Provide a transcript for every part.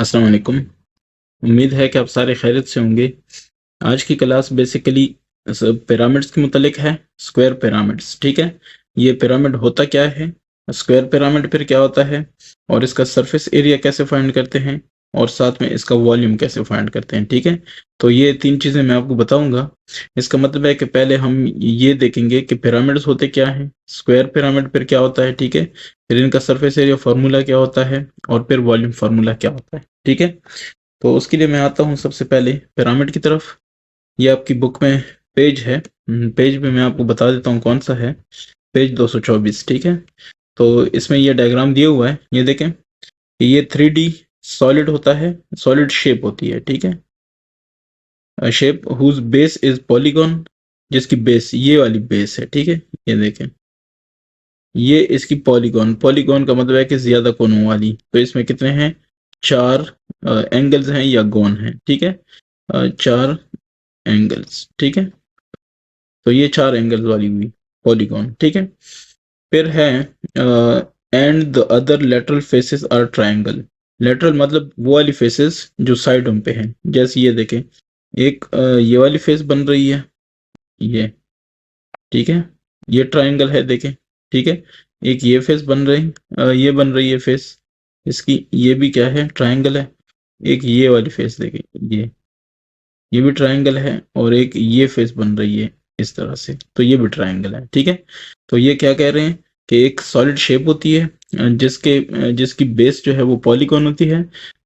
अस्सलाम वालेकुम। उम्मीद है कि आप सारे खैरियत से होंगे। आज की क्लास बेसिकली पिरामिड्स के मुतलिक है। स्क्वायर पिरामिड्स, ठीक है। ये पिरामिड होता क्या है, स्क्वायर पिरामिड फिर क्या होता है, और इसका सरफेस एरिया कैसे फाइंड करते हैं, और साथ में इसका वॉल्यूम कैसे फाइंड करते हैं, ठीक है। तो ये तीन चीज़ें मैं आपको बताऊंगा। इसका मतलब है कि पहले हम ये देखेंगे कि पिरामिड्स होते क्या हैं, स्क्वायर पिरामिड फिर क्या होता है, ठीक है। फिर इनका सरफेस एरिया फार्मूला क्या होता है, और फिर वॉल्यूम फार्मूला क्या होता है, ठीक है। तो उसके लिए मैं आता हूँ सबसे पहले पिरामिड की तरफ। ये आपकी बुक में पेज है। पेज पे मैं आपको बता देता हूँ कौन सा है। पेज 224, ठीक है। तो इसमें ये डायग्राम दिया हुआ है, ये देखें कि ये 3D सॉलिड होता है, सॉलिड शेप होती है, ठीक है। Shape whose base is polygon, जिसकी बेस ये वाली बेस है, ठीक है। ये देखें, ये इसकी पॉलीगॉन, पॉलीगॉन का मतलब है कि ज्यादा कोनों वाली। तो इसमें कितने हैं, चार एंगल्स हैं या गोन हैं, ठीक है। चार एंगल्स, ठीक है। तो ये चार एंगल्स वाली हुई पॉलीगॉन, ठीक है। फिर है and the other lateral faces are triangle. Lateral मतलब वो वाली फेसेस जो साइडों पे हैं। जैसे ये देखें, एक ये वाली फेस बन रही है, ये, ठीक है। ये ट्रायंगल है, देखें, ठीक है। एक ये फेस बन रही, ये बन रही है फेस इसकी, ये भी क्या है, ट्रायंगल है। एक ये वाली फेस देखें, ये भी ट्रायंगल है, और एक ये फेस बन रही है इस तरह से, तो ये भी ट्रायंगल है, ठीक है। तो ये क्या कह रहे हैं कि एक सॉलिड शेप होती है, जिसकी बेस जो है वो पॉलीगॉन होती है।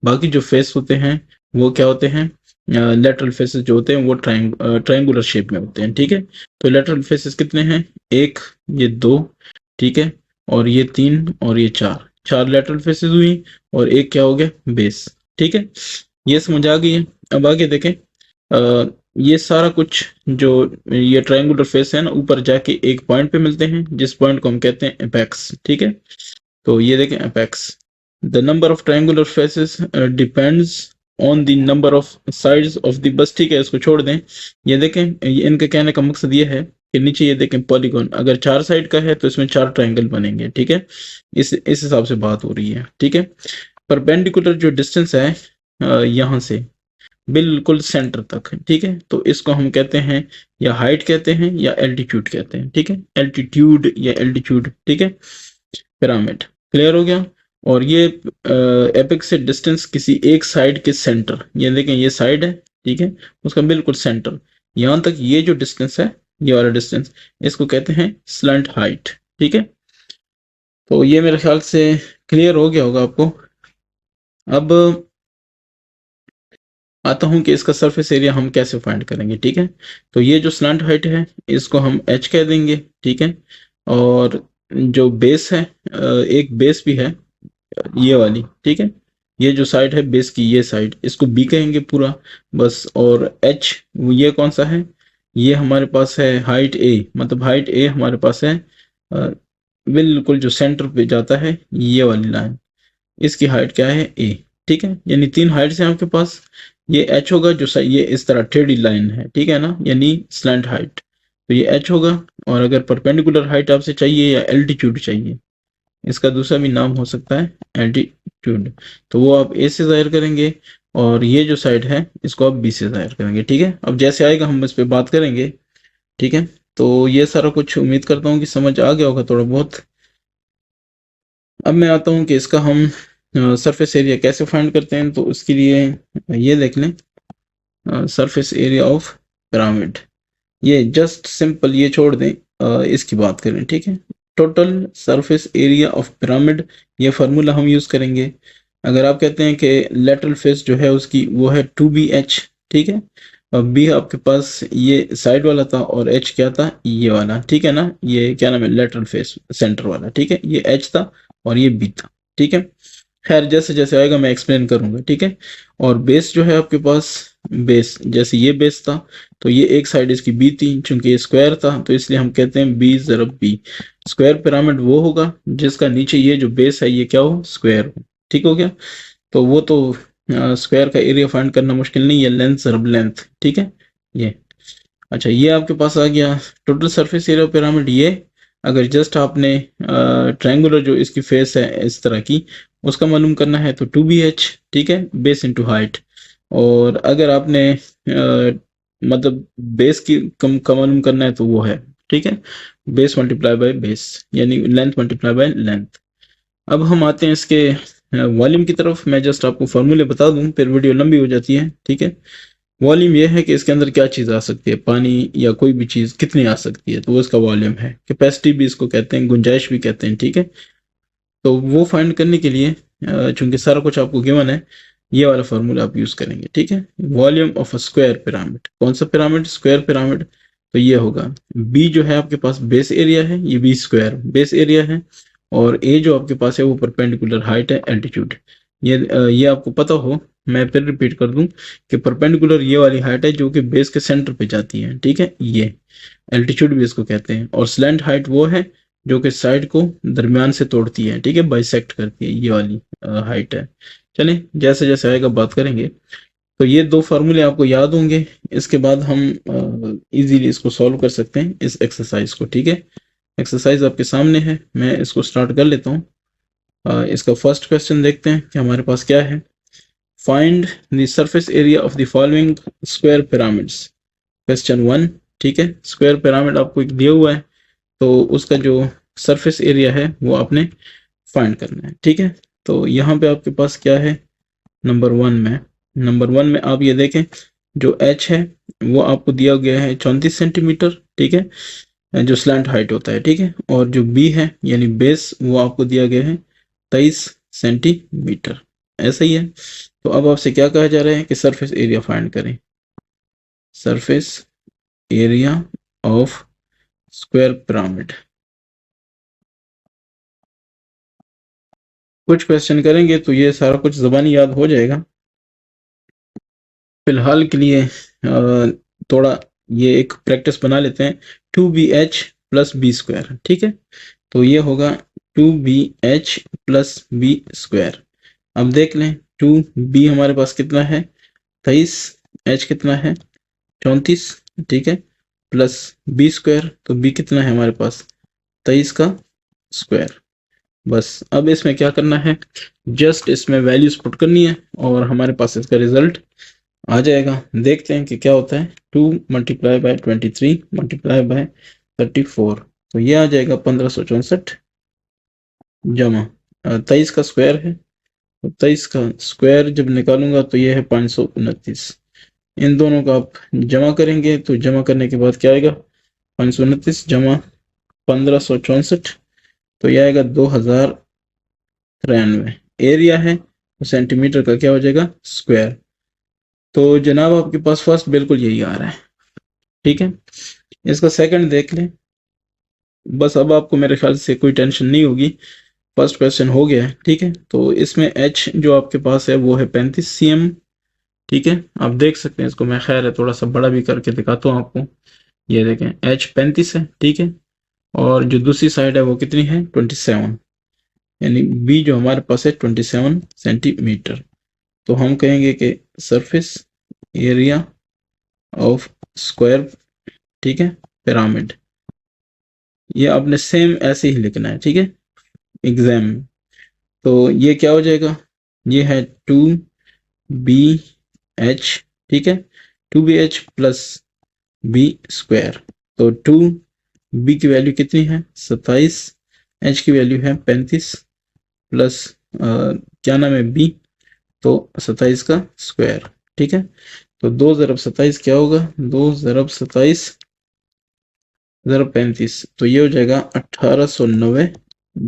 बाकी जो फेस होते हैं वो क्या होते हैं, लेटरल फेसेस जो होते हैं वो ट्रायंगुलर शेप में होते हैं, ठीक है। तो लेटरल फेसेस कितने हैं, एक, ये दो, ठीक है, और ये तीन, और ये चार, चार लेटरल फेसेस हुई, और एक क्या हो गया, बेस, ठीक है। ये समझ आ गई है। अब आगे देखें, ये सारा कुछ जो ये ट्रायंगुलर फेस है ना, ऊपर जाके एक पॉइंट पे मिलते हैं, जिस पॉइंट को हम कहते हैं एपेक्स, ठीक है। तो ये देखें apex, the number of triangular faces depends on the number of sides of the, बस ठीक है, इसको छोड़ दें। ये देखें, इनके कहने का मकसद ये है कि नीचे ये देखें पॉलीगॉन अगर चार साइड का है तो इसमें चार ट्रायंगल बनेंगे, ठीक है। इस हिसाब से बात हो रही है, ठीक है। परपेंडिकुलर जो डिस्टेंस है यहाँ से बिल्कुल सेंटर तक, ठीक है, तो इसको हम कहते हैं या हाइट कहते हैं या एल्टीट्यूड कहते हैं, ठीक है। एल्टीट्यूड या एल्टीट्यूड, ठीक है। पिरामिड क्लियर हो गया। और ये एपेक्स से डिस्टेंस किसी एक साइड के सेंटर, ये देखें ये साइड है, ठीक है, उसका बिल्कुल सेंटर यहां तक ये जो डिस्टेंस है, ये वाला डिस्टेंस, इसको कहते हैं स्लंट हाइट, ठीक है। तो ये मेरे ख्याल से क्लियर हो गया होगा आपको। अब आता हूं कि इसका सरफेस एरिया हम कैसे फाइंड करेंगे, ठीक है। तो ये जो स्लैंट हाइट है इसको हम h कह देंगे, ठीक है। और जो बेस है, एक बेस भी है ये वाली, ठीक है। ये जो साइड है बेस की, ये साइड, इसको b कहेंगे पूरा बस। और h ये कौन सा है, ये हमारे पास है हाइट a, मतलब हाइट a हमारे पास है बिल्कुल जो सेंटर पे जाता है ये वाली लाइन, इसकी हाइट क्या है a, ठीक है। यानी तीन हाइट्स हैं आपके पास। ये h होगा जो ये इस तरह टेढ़ी लाइन है, ठीक है ना, यानी स्लैंट हाइट, तो ये h होगा। और अगर परपेंडिकुलर हाइट आपसे चाहिए या एल्टीट्यूड चाहिए, इसका दूसरा भी नाम हो सकता है एल्टीट्यूड, तो वो आप a से जाहिर करेंगे, और ये जो साइड है इसको आप b से जाहिर करेंगे, ठीक है। अब जैसे आएगा हम इस पर बात करेंगे, ठीक है। तो ये सारा कुछ उम्मीद करता हूँ कि समझ आ गया होगा थोड़ा बहुत। अब मैं आता हूँ कि इसका हम सरफेस एरिया कैसे फाइंड करते हैं। तो उसके लिए ये देख लें, सरफेस एरिया ऑफ पिरामिड, ये जस्ट सिंपल ये छोड़ दें, इसकी बात करें, ठीक है। Total surface area of pyramid, ये फार्मूला हम यूज करेंगे। अगर आप कहते हैं कि लेटरल फेस जो है उसकी वो है 2BH, ठीक है। और बी आपके पास ये साइड वाला था, और एच क्या था, ये वाला, ठीक है ना, ये क्या नाम है, लेटरल फेस सेंटर वाला, ठीक है। ये एच था और ये बी था, ठीक है। खैर जैसे जैसे आएगा मैं एक्सप्लेन करूंगा, ठीक है। और बेस जो है आपके पास, बेस जैसे ये बेस था, तो ये एक साइड इसकी बी थी, चूंकि ये स्क्वायर था तो इसलिए हम कहते हैं बी ज़रब बी। स्क्वायर पिरामिड वो होगा जिसका नीचे ये जो बेस है ये क्या हो, स्क्वायर हो, ठीक हो गया। तो वो तो स्क्वायर का एरिया फाइंड करना मुश्किल नहीं है, लेंथ ज़रब लेंथ, ठीक है। ये अच्छा, ये आपके पास आ गया टोटल सरफेस एरिया पिरामिड। ये अगर जस्ट आपने ट्रायंगुलर जो इसकी फेस है इस तरह की, उसका मालूम करना है तो 2bh, ठीक है, बेस इंटू हाइट। और अगर आपने मतलब बेस की कम का मालूम करना है तो वो है, ठीक है, बेस मल्टीप्लाई बाय बेस, यानी लेंथ मल्टीप्लाई बाय लेंथ। अब हम आते हैं इसके वॉल्यूम की तरफ। मैं जस्ट आपको फॉर्मूले बता दूं, फिर वीडियो लंबी हो जाती है, ठीक है। वॉल्यूम ये है कि इसके अंदर क्या चीज़ आ सकती है, पानी या कोई भी चीज़ कितनी आ सकती है, तो वो इसका वॉल्यूम है। कैपेसिटी भी इसको कहते हैं, गुंजाइश भी कहते हैं, ठीक है। तो वो फाइंड करने के लिए चूंकि सारा कुछ आपको गिवन है, ये वाला फार्मूला आप यूज करेंगे, ठीक है। Volume of a square pyramid, कौन सा पिरामिड, स्क्वायर पिरामिड। तो ये होगा बी जो है आपके पास बेस एरिया है, ये बी स्क्वायर बेस एरिया है, और ए जो आपके पास है वो परपेंडिकुलर हाइट है, एल्टीट्यूड। ये आपको पता हो, मैं फिर रिपीट कर दूं कि परपेंडिकुलर ये वाली हाइट है जो कि बेस के सेंटर पे जाती है, ठीक है, ये एल्टीट्यूड भी इसको कहते हैं। और स्लैंट हाइट वो है जो कि साइड को दरमियान से तोड़ती है, ठीक है, बाइसेक्ट करती है, ये वाली हाइट है। चलें, जैसे जैसे आएगा बात करेंगे। तो ये दो फार्मूले आपको याद होंगे, इसके बाद हम इजीली इसको सॉल्व कर सकते हैं इस एक्सरसाइज को, ठीक है। एक्सरसाइज आपके सामने है, मैं इसको स्टार्ट कर लेता हूँ। इसका फर्स्ट क्वेश्चन देखते हैं कि हमारे पास क्या है। Find the surface area of the following square pyramids, question 1, ठीक है। स्क्वायर पिरामिड आपको एक दिया हुआ है, तो उसका जो सरफेस एरिया है वो आपने फाइंड करना है, ठीक है। तो यहाँ पे आपके पास क्या है, नंबर 1 में आप ये देखें, जो h है वो आपको दिया गया है 34 सेंटीमीटर, ठीक है, जो स्लैंट हाइट होता है, ठीक है। और जो b है यानी बेस, वो आपको दिया गया है 23 सेंटीमीटर, ऐसा ही है। तो अब आपसे क्या कहा जा रहा है कि सरफेस एरिया फाइंड करें, surface area of square pyramid. कुछ क्वेश्चन करेंगे तो ये सारा कुछ ज़बानी याद हो जाएगा। फिलहाल के लिए थोड़ा ये एक प्रैक्टिस बना लेते हैं, 2bh प्लस बी स्क्वायर, ठीक है। तो ये होगा 2bh प्लस बी स्क्वायर। अब देख लें, 2b हमारे पास कितना है 23, h कितना है 34, ठीक है, प्लस बी स्क्वायर, तो b कितना है हमारे पास 23 का स्क्वायर। बस अब इसमें क्या करना है, जस्ट इसमें वैल्यूज पुट करनी है और हमारे पास इसका रिजल्ट आ जाएगा। देखते हैं कि क्या होता है, 2 मल्टीप्लाई बाय 23 मल्टीप्लाई बाय 34, तो ये आ जाएगा 1564 जमा 23 का स्क्वायर है, तो 23 का स्क्वायर जब निकालूंगा तो ये है 529। इन दोनों का आप जमा करेंगे तो जमा करने के बाद क्या आएगा, 529 जमा 1564, तो ये आएगा 2093। एरिया है तो सेंटीमीटर का क्या हो जाएगा स्क्वायर। तो जनाब आपके पास फर्स्ट बिल्कुल यही आ रहा है, ठीक है। इसका सेकंड देख लें। बस अब आपको मेरे ख्याल से कोई टेंशन नहीं होगी, फर्स्ट क्वेश्चन हो गया है, ठीक है। तो इसमें h जो आपके पास है वो है 35 cm, ठीक है। आप देख सकते हैं इसको, मैं खैर है थोड़ा सा बड़ा भी करके दिखाता हूँ आपको। ये देखें h 35 है, ठीक है। और जो दूसरी साइड है वो कितनी है 27, यानी b जो हमारे पास है 27 सेंटीमीटर। तो हम कहेंगे कि सरफेस एरिया ऑफ स्क्वायर, ठीक है, पिरामिड। ये आपने सेम ऐसे ही लिखना है, ठीक है, एग्जाम में। तो ये क्या हो जाएगा, ये है 2bh, ठीक है, 2bh प्लस बी स्क्वायर। तो 2b की वैल्यू कितनी है 27, h की वैल्यू है 35, प्लस क्या नाम है b, तो 27 का स्क्वायर, ठीक है। तो 2 ज़रब 27 क्या होगा, 2 ज़रब 27 ज़रब 35, तो ये हो जाएगा 1890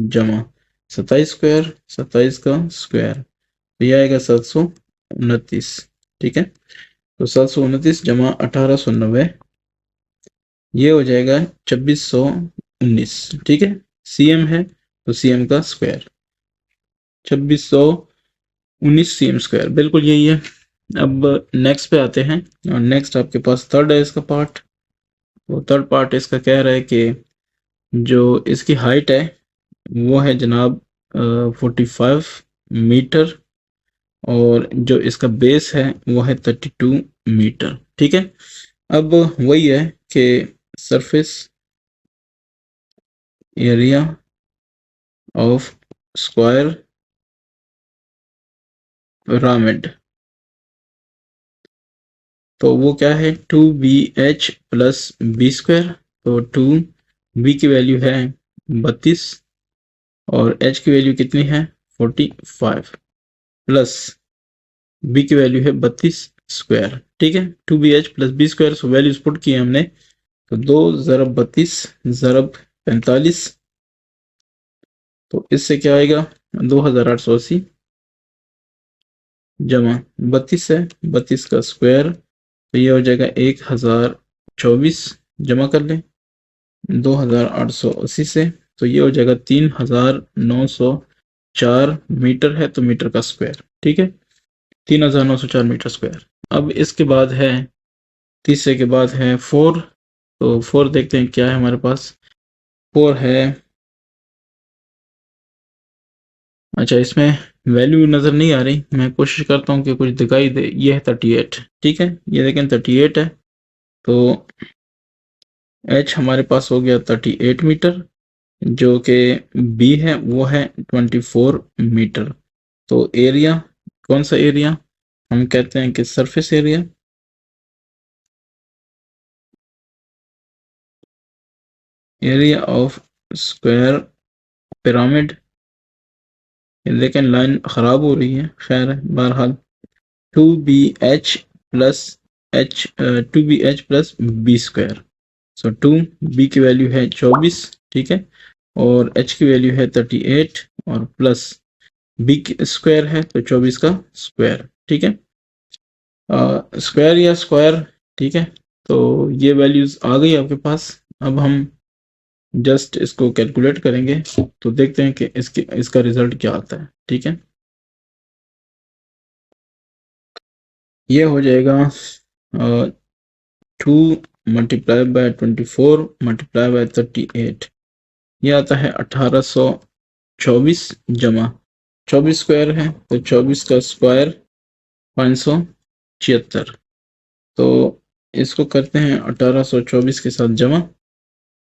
जमा 27 स्क्वायर, 27 का स्क्वायर, तो ये आएगा 729, ठीक है। तो 729 जमा 1890, ये हो जाएगा 2619, ठीक है। cm है तो cm का स्क्वायर 2619 cm स्क्वायर, बिल्कुल यही है। अब नेक्स्ट पे आते हैं, और नेक्स्ट आपके पास थर्ड है इसका पार्ट। तो थर्ड पार्ट इसका कह रहा है कि जो इसकी हाइट है वो है जनाब 45 मीटर, और जो इसका बेस है वो है 32 मीटर, ठीक है। अब वही है कि surface area of square pyramid, तो वो क्या है 2BH प्लस बी स्क्वायर। तो 2B की वैल्यू है 32 और H की वैल्यू कितनी है 45 प्लस B की वैल्यू है 32 स्क्वायर। ठीक है, 2BH plus B square, so values put की हमने, तो 2 ज़रब 32 ज़रब 45, तो इससे क्या आएगा 2880 जमा 32 है, 32 का स्क्वायर, तो ये हो जाएगा 1024, जमा कर लें 2880 से, तो ये हो जाएगा 3904 मीटर है, तो मीटर का स्क्वायर। ठीक है, 3904 मीटर स्क्वायर। अब इसके बाद है, तीसरे के बाद है 4, तो 4 देखते हैं क्या है हमारे पास। 4 है, अच्छा इसमें वैल्यू नज़र नहीं आ रही, मैं कोशिश करता हूँ कि कुछ दिखाई दे। ये है 38, ठीक है, ये देखें 38 है, तो H हमारे पास हो गया 38 मीटर, जो कि B है वो है 24 मीटर। तो एरिया, कौन सा एरिया, हम कहते हैं कि surface area, area of square pyramid. लेकिन लाइन ख़राब हो रही है, खैर है, बहरहाल 2BH plus H 2BH plus B square, so 2B की वैल्यू है 24, ठीक है, और H की वैल्यू है 38 और प्लस B की स्क्वायर है तो 24 का स्क्वायर। ठीक है, स्क्वायर या स्क्वायर, ठीक है, तो ये वैल्यूज आ गई आपके पास। अब हम जस्ट इसको कैलकुलेट करेंगे, तो देखते हैं कि इसका रिजल्ट क्या आता है। ठीक है, ये हो जाएगा 2 मल्टीप्लाई बाय 24 मल्टीप्लाई बाय 38, ये आता है 1824 जमा 24 स्क्वायर है, तो 24 का स्क्वायर 576, तो इसको करते हैं 1824 के साथ जमा,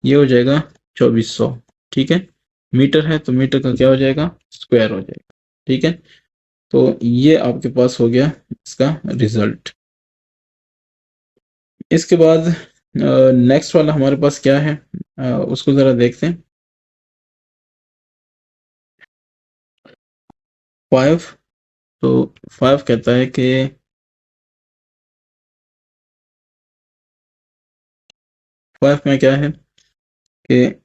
ये हो जाएगा 2400। ठीक है, मीटर है तो मीटर का क्या हो जाएगा स्क्वायर हो जाएगा। ठीक है, तो ये आपके पास हो गया इसका रिजल्ट। इसके बाद नेक्स्ट वाला हमारे पास क्या है, उसको ज़रा देखते हैं। 5, तो 5 कहता है कि 5 में क्या है कि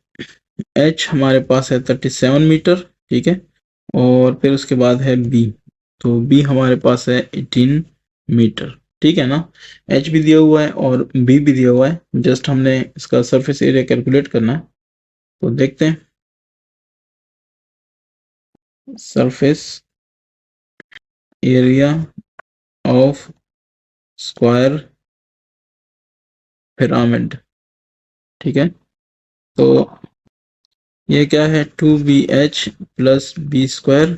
H हमारे पास है 37 मीटर, ठीक है, और फिर उसके बाद है B, तो B हमारे पास है 18 मीटर। ठीक है ना, H भी दिया हुआ है और B भी दिया हुआ है, जस्ट हमने इसका सरफेस एरिया कैलकुलेट करना है, तो देखते हैं। Surface area of square pyramid, ठीक है, तो ये क्या है 2BH प्लस बी स्क्वायर,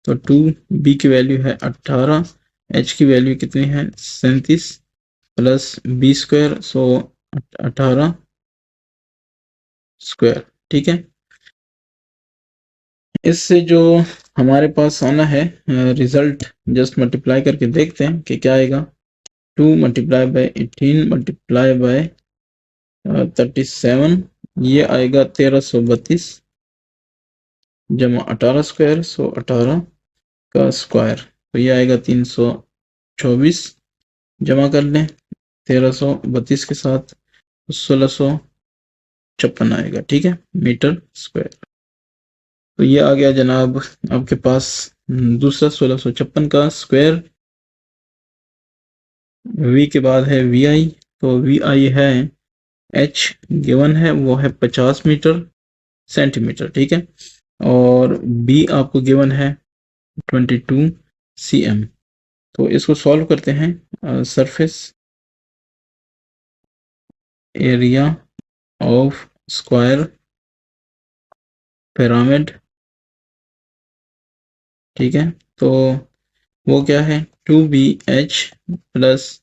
तो 2B की वैल्यू है 18, H की वैल्यू कितनी है 37 प्लस बी स्क्वायर, सो 18 स्क्वायर। ठीक है, इससे जो हमारे पास आना है रिजल्ट, जस्ट मल्टीप्लाई करके देखते हैं कि क्या आएगा। 2 मल्टीप्लाई बाय 18 मल्टीप्लाई बाय 37, ये आएगा 1332 जमा 18 स्क्वायर, सो 18 का स्क्वायर, तो ये आएगा 324, जमा कर लें 1332 के साथ 1656 आएगा। ठीक है, मीटर स्क्वायर, तो ये आ गया जनाब आपके पास दूसरा 1656 का स्क्वायर। V के बाद है VI, तो VI है H गिवन है वो है 50 मीटर सेंटीमीटर, ठीक है, और B आपको गिवन है 22 cm। तो इसको सॉल्व करते हैं। Surface area of square pyramid, ठीक है, तो वो क्या है 2BH plus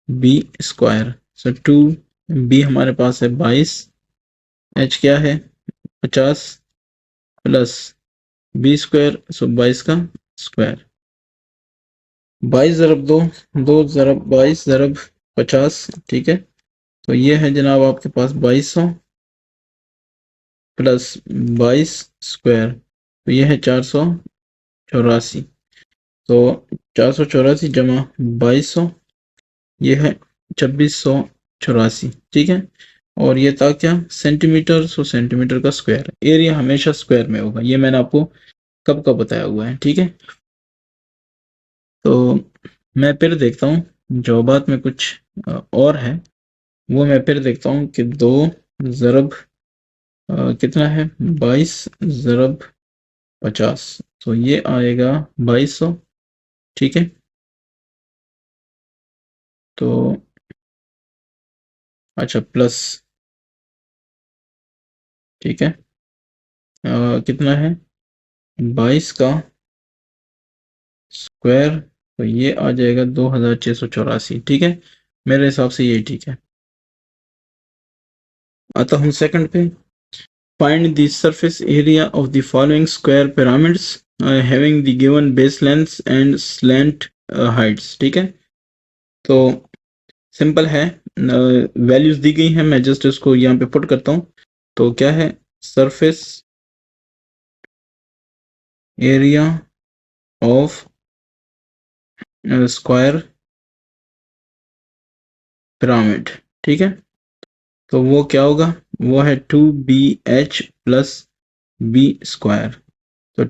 B square, so 2B हमारे पास है 22, H क्या है 50 प्लस बी स्क्वायर, सो 22 का स्क्वायर, 22 ज़रब 2, 2 ज़रब 22 ज़रब 50, ठीक है। तो ये है जनाब आपके पास 2200 प्लस 22 स्क्वायर, तो ये है 484। तो 484 जमा 2200, ये है 2684, ठीक है। और ये था क्या, सेंटीमीटर, सो सेंटीमीटर का स्क्वायर। एरिया हमेशा स्क्वायर में होगा, ये मैंने आपको कब का बताया हुआ है, ठीक है। तो मैं फिर देखता हूँ जवाबात में कुछ और है, वो मैं फिर देखता हूँ कि 2 ज़रब कितना है, 22 ज़रब 50, तो ये आएगा 2200, ठीक है। तो अच्छा प्लस, ठीक है, कितना है 22 का स्क्वायर, तो ये आ जाएगा 2684, ठीक है। मेरे हिसाब से ये ठीक है। आता हूँ सेकंड पे। Find the surface area of the following square pyramids having the given base lengths and slant Heights, ठीक है। तो सिंपल है, वैल्यूज दी गई हैं, मैं जस्ट इसको यहाँ पे पुट करता हूँ। तो क्या है, surface area of square pyramid, ठीक है। तो वो क्या होगा, वो है 2BH प्लस बी स्क्वायर। तो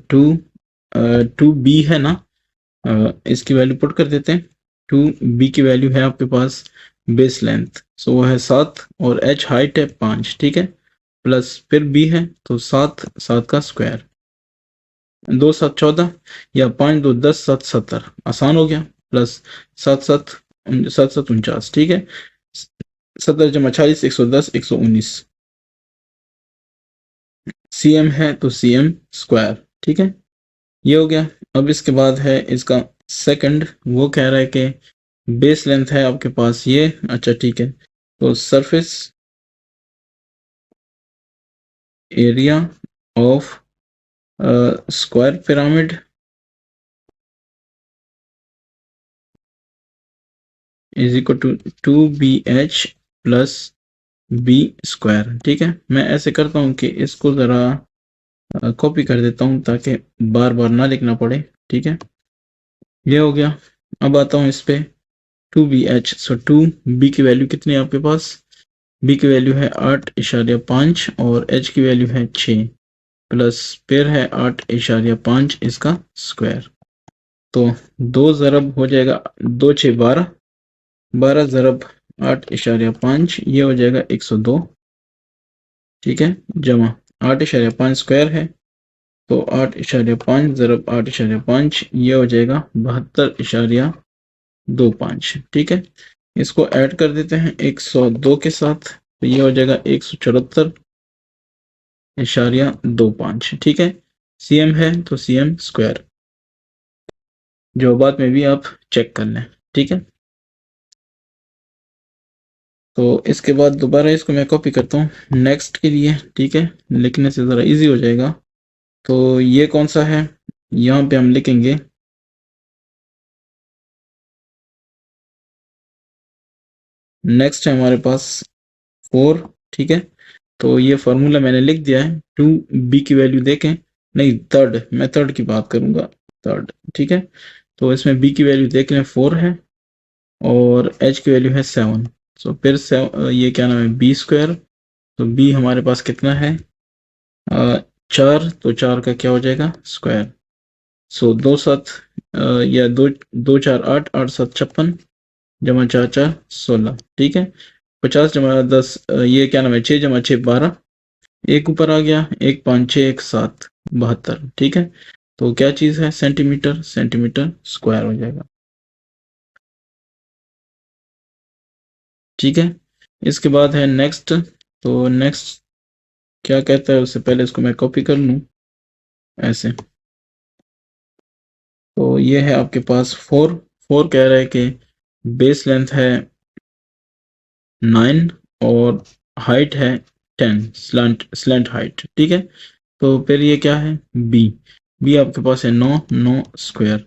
2B है ना, इसकी वैल्यू पुट कर देते हैं। 2B की वैल्यू है आपके पास बेस लेंथ, सो वो है 7, और H हाइट है 5, ठीक है। प्लस फिर B है, तो 7, 7 का स्क्वायर, 2 7 14, या 5 2 10, 7 70, आसान हो गया। प्लस 7 7 7 7 49, ठीक है। 70 जमा 40, 110, 119 cm है, तो cm स्क्वायर, ठीक है। ये हो गया। अब इसके बाद है इसका सेकंड, वो कह रहा है कि बेस लेंथ है आपके पास ये, अच्छा ठीक है। तो surface area of square pyramid is equal to 2BH plus B square, ठीक है। मैं ऐसे करता हूँ कि इसको ज़रा कॉपी कर देता हूँ ताकि बार बार ना लिखना पड़े, ठीक है। ये हो गया। अब आता हूँ इस पे 2BH, सो 2B की वैल्यू कितनी है आपके पास, B की वैल्यू है 8.5 और H की वैल्यू है 6, प्लस फिर है 8.5 इसका स्क्वायर। तो 2 ज़रब हो जाएगा 2 6 12, 12 ज़रब 8.5, ये हो जाएगा 102, ठीक है। जमा 8.5 स्क्वायर है, तो 8.5 ज़रब 8.5, ये हो जाएगा 72.25, ठीक है। इसको ऐड कर देते हैं 102 के साथ, तो ये हो जाएगा 174.25, ठीक है। cm है तो cm स्क्वायर, जो बाद में भी आप चेक कर लें, ठीक है। तो इसके बाद दोबारा इसको मैं कॉपी करता हूँ नेक्स्ट के लिए, ठीक है, लिखने से ज़रा इजी हो जाएगा। तो ये कौन सा है, यहाँ पे हम लिखेंगे नेक्स्ट है हमारे पास 4, ठीक है। तो ये फार्मूला मैंने लिख दिया है, 2B की वैल्यू देखें, नहीं थर्ड, मैं थर्ड की बात करूंगा, थर्ड, ठीक है। तो इसमें B की वैल्यू देख लें 4 है, और H की वैल्यू है 7, सो फिर से ये क्या नाम है B स्क्वायर। तो B हमारे पास कितना है 4, तो 4 का क्या हो जाएगा स्क्वायर। सो 2 7 या 2 2 4 8, 8 7 56, जमा 4 4 16, ठीक है। 50 जमा 10, ये क्या नाम है 6 जमा 6 12, एक ऊपर आ गया, 1 5 6 1 7 72, ठीक है। तो क्या चीज़ है, सेंटीमीटर, सेंटीमीटर स्क्वायर हो जाएगा, ठीक है। इसके बाद है नेक्स्ट। तो नेक्स्ट क्या कहता है, उससे पहले इसको मैं कॉपी कर लूँ ऐसे। तो ये है आपके पास 4, 4 कह रहा है कि बेस लेंथ है 9 और हाइट है 10, स्लैंट हाइट, ठीक है। तो फिर ये क्या है, बी, बी आपके पास है 9, 9 स्क्वायर,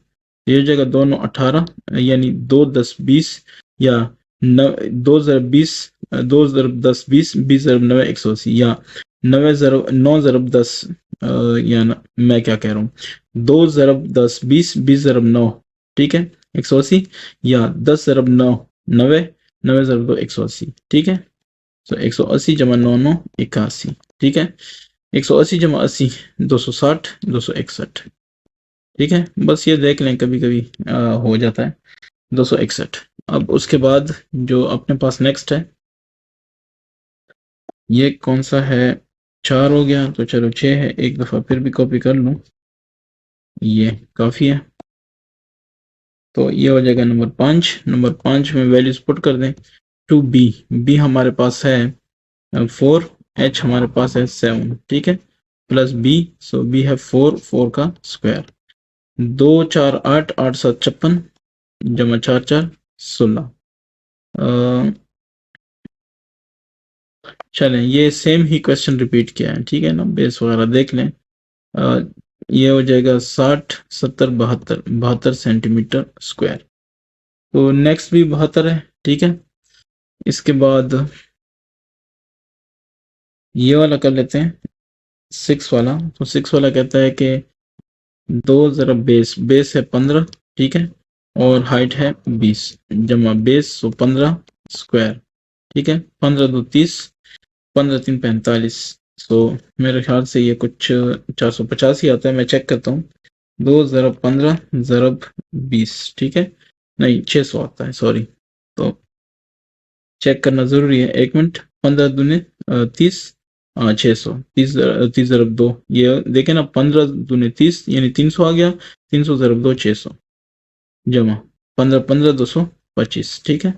ये हो जाएगा 2 9 18 यानी 2 10 20 या 2 ज़रब 20 2 ज़रब 10 20 20 ज़रब 9 180 या 9 ज़रब 10 या मैं क्या कह रहा हूँ 2 ज़रब 10 20 20 ज़रब 9 ठीक है 180 या 10 ज़रब 9 90 90 ज़रब 2 180 ठीक है। तो 180 जमा 9 9 81 ठीक है। 180 जमा 80 260 261 ठीक है। बस ये देख लें कभी कभी हो जाता है 261। अब उसके बाद जो अपने पास नेक्स्ट है ये कौन सा है 4 हो गया तो चलो 6 है एक दफ़ा फिर भी कॉपी कर लूँ ये काफ़ी है। तो ये हो जाएगा नंबर 5। नंबर 5 में वैल्यूज पुट कर दें टू बी। बी हमारे पास है 4 एच हमारे पास है 7 ठीक है प्लस बी सो बी है 4 4 का स्क्वायर 2 4 8 8 7 56 जमा 4 4 16। चलें ये सेम ही क्वेश्चन रिपीट किया है ठीक है ना बेस वगैरह देख लें। ये हो जाएगा 60 70 72 72 सेंटीमीटर स्क्वायर। तो नेक्स्ट भी 72 है ठीक है। इसके बाद ये वाला कर लेते हैं 6 वाला। तो 6 वाला कहता है कि 2 ज़रब बेस है 15 ठीक है और हाइट है 20 जमा बेस सो 15 स्क्वायर ठीक है 15 2 30 15 3 45। सो मेरे ख्याल से ये कुछ 450 ही आता है मैं चेक करता हूँ 2 ज़रब 15 ज़रब 20 ठीक है नहीं 600 आता है सॉरी। तो चेक करना ज़रूरी है 1 मिनट 15 दूने 30 600 30 30 ज़रब 2 ये देखें ना 15 दूने 30 यानी 300 आ गया 300 ज़रब 2 600 जमा 15 15 225 ठीक है।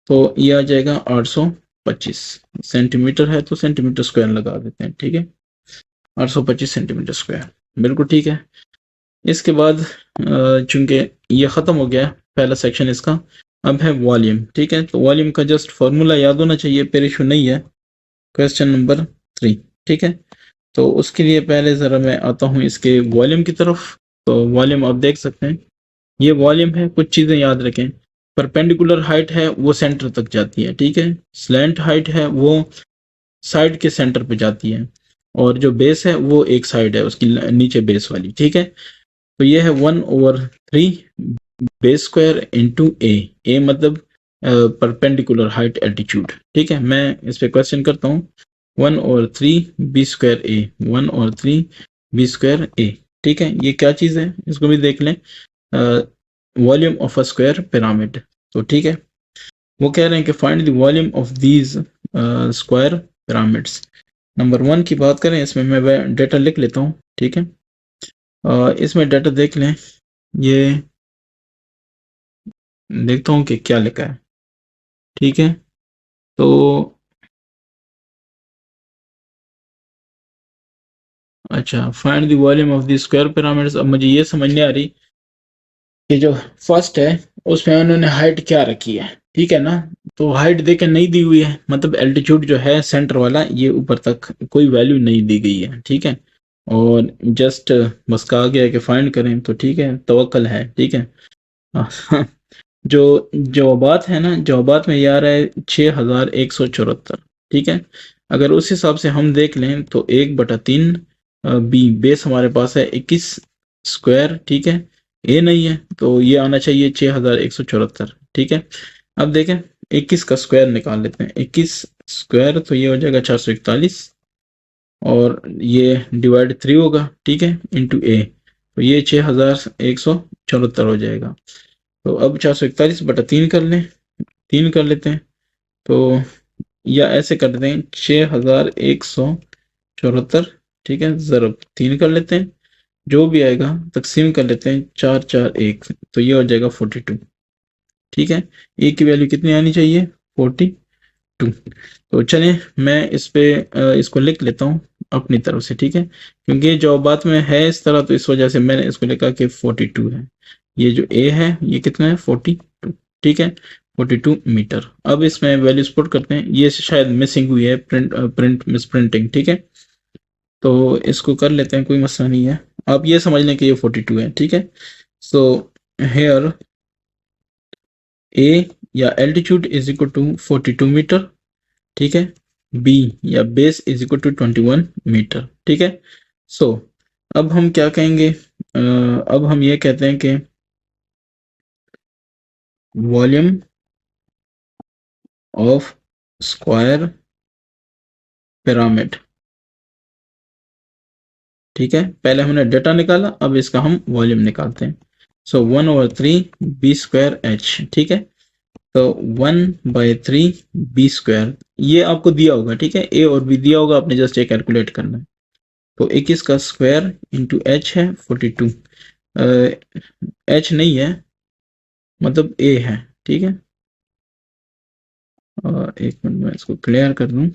तो ये आ जाएगा 825 सेंटीमीटर है तो सेंटीमीटर स्क्वायर लगा देते हैं ठीक है 825 सेंटीमीटर स्क्वायर बिल्कुल ठीक है। इसके बाद चूंकि ये ख़त्म हो गया पहला सेक्शन इसका अब है वॉल्यूम ठीक है। तो वॉल्यूम का जस्ट फार्मूला याद होना चाहिए फिर इशू नहीं है। क्वेश्चन नंबर 3 ठीक है। तो उसके लिए पहले ज़रा मैं आता हूँ इसके वॉल्यूम की तरफ। तो वॉल्यूम आप देख सकते हैं ये वॉल्यूम है कुछ चीज़ें याद रखें परपेंडिकुलर हाइट है वो सेंटर तक जाती है ठीक है स्लैंट हाइट है वो साइड के सेंटर पे जाती है और जो बेस है वो एक साइड है उसकी नीचे बेस वाली ठीक है। तो ये है 1/3 बेस स्क्वायर इंटू ए मतलब परपेंडिकुलर हाइट एल्टीट्यूड ठीक है। मैं इस पे क्वेश्चन करता हूँ 1/3 बी स्क्वायर ए 1/3 बी स्क्वायर ए ठीक है। ये क्या चीज़ है इसको भी देख लें volume of a square pyramid. तो ठीक है वो कह रहे हैं कि find the volume of these square pyramids. Number 1 की बात करें इसमें मैं डेटा लिख लेता हूँ ठीक है। इसमें डाटा देख लें ये देखता हूँ कि क्या लिखा है ठीक है। तो अच्छा find the volume of the square pyramids. अब मुझे ये समझ नहीं आ रही कि जो फर्स्ट है उसमें उन्होंने हाइट क्या रखी है ठीक है ना। तो हाइट देके नहीं दी हुई है मतलब एल्टीट्यूड जो है सेंटर वाला ये ऊपर तक कोई वैल्यू नहीं दी गई है ठीक है। और जस्ट बस कहा गया है कि फाइंड करें तो ठीक है तवक्कल है ठीक है। जो जवाबात है ना जवाबात में ये आ रहा है 6174 ठीक है। अगर उस हिसाब से हम देख लें तो 1/3 बी बेस हमारे पास है 21 स्क्वायर ठीक है ए नहीं है तो ये आना चाहिए 6174 ठीक है। अब देखें 21 का स्क्वायर निकाल लेते हैं 21 स्क्वायर तो ये हो जाएगा 441 और ये डिवाइड 3 होगा ठीक है इंटू ए तो ये 6174 हो जाएगा। तो अब 441/3 कर लें 3 कर लेते हैं तो या ऐसे कर दें 6174 ठीक है ज़रब 3 कर लेते हैं जो भी आएगा तकसीम कर लेते हैं 4 4 1 तो ये हो जाएगा 42 ठीक है। ए की वैल्यू कितनी आनी चाहिए 42। तो चलें मैं इस पे इसको लिख लेता हूँ अपनी तरफ से ठीक है क्योंकि ये जवाबात में है इस तरह तो इस वजह से मैंने इसको लिखा कि 42 है। ये जो ए है ये कितना है 42 ठीक है 42 मीटर। अब इसमें वैल्यूज पुट करते हैं ये शायद मिसिंग हुई है प्रिंट मिस प्रिंटिंग ठीक है। तो इसको कर लेते हैं कोई मसला नहीं है आप ये समझ लें कि ये 42 है ठीक है। सो हेयर ए या altitude is equal to 42 metre, ठीक है। बी या base is equal to 21 metre, ठीक है। सो अब हम क्या कहेंगे, अब हम ये कहते हैं कि वॉल्यूम ऑफ स्क्वायर पिरामिड, ठीक है। पहले हमने डेटा निकाला, अब इसका हम वॉल्यूम निकालते हैं। सो 1/3 बी स्क्वायर एच, ठीक है। तो 1/3 बी स्क्वायर, ये आपको दिया होगा, ठीक है। ए और बी दिया होगा, आपने जस्ट ये कैलकुलेट करना है। तो 21 का स्क्वायर इंटू एच है 42, एच नहीं है, मतलब ए है, ठीक है। और एक मिनट में इसको क्लियर कर दूं,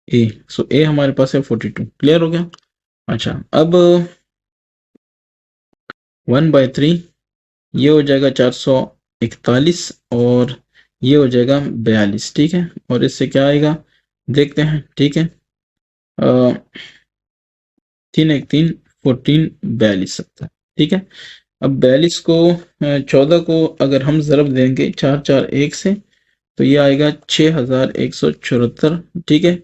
ए, सो ए हमारे पास है 42, क्लियर हो गया। अच्छा, अब 1/3 ये हो जाएगा 441 और ये हो जाएगा 42, ठीक है। और इससे क्या आएगा देखते हैं, ठीक है। 3 1 3 14 42 सकता है, ठीक है। अब 42 को 14 को अगर हम ज़रब देंगे 441 से, तो ये आएगा 6174, ठीक है।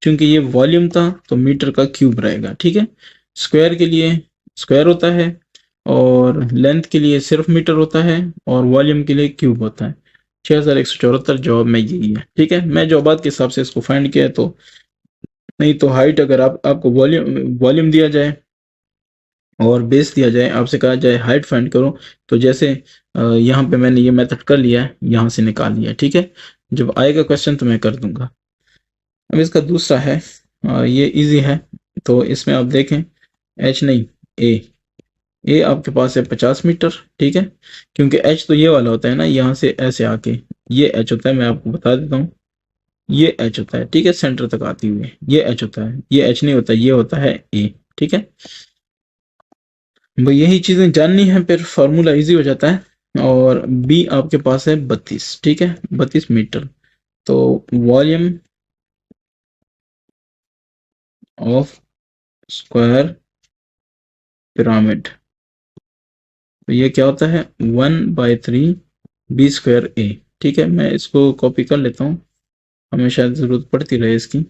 क्योंकि ये वॉल्यूम था तो मीटर का क्यूब रहेगा, ठीक है। स्क्वायर के लिए स्क्वायर होता है, और लेंथ के लिए सिर्फ मीटर होता है, और वॉल्यूम के लिए क्यूब होता है। 6174 जवाब में यही है, ठीक है। मैं जवाबात के हिसाब से इसको फाइंड किया है, तो नहीं तो हाइट अगर आपको वॉल्यूम वॉल्यूम दिया जाए और बेस दिया जाए, आपसे कहा जाए हाइट फाइंड करो, तो जैसे यहाँ पे मैंने ये मेथड कर लिया है, यहाँ से निकाल लिया, ठीक है। जब आएगा क्वेश्चन तो मैं कर दूंगा। अब इसका दूसरा है, ये इजी है, तो इसमें आप देखें, एच नहीं, ए आपके पास है 50 मीटर, ठीक है। क्योंकि एच तो ये वाला होता है ना, यहाँ से ऐसे आके ये एच होता है, मैं आपको बता देता हूँ, ये एच होता है, ठीक है। सेंटर तक आती हुई ये एच होता है, ये एच नहीं होता, ये होता है ए, ठीक है। भाई यही चीजें जाननी है, फिर फार्मूला इजी हो जाता है। और बी आपके पास है 32, ठीक है, 32 मीटर। तो वॉल्यूम ऑफ स्क्वायर पिरामिड, तो ये क्या होता है 1/3 बी स्क्वायर ए, ठीक है। मैं इसको कॉपी कर लेता हूँ, हमें शायद जरूरत पड़ती रहे इसकी।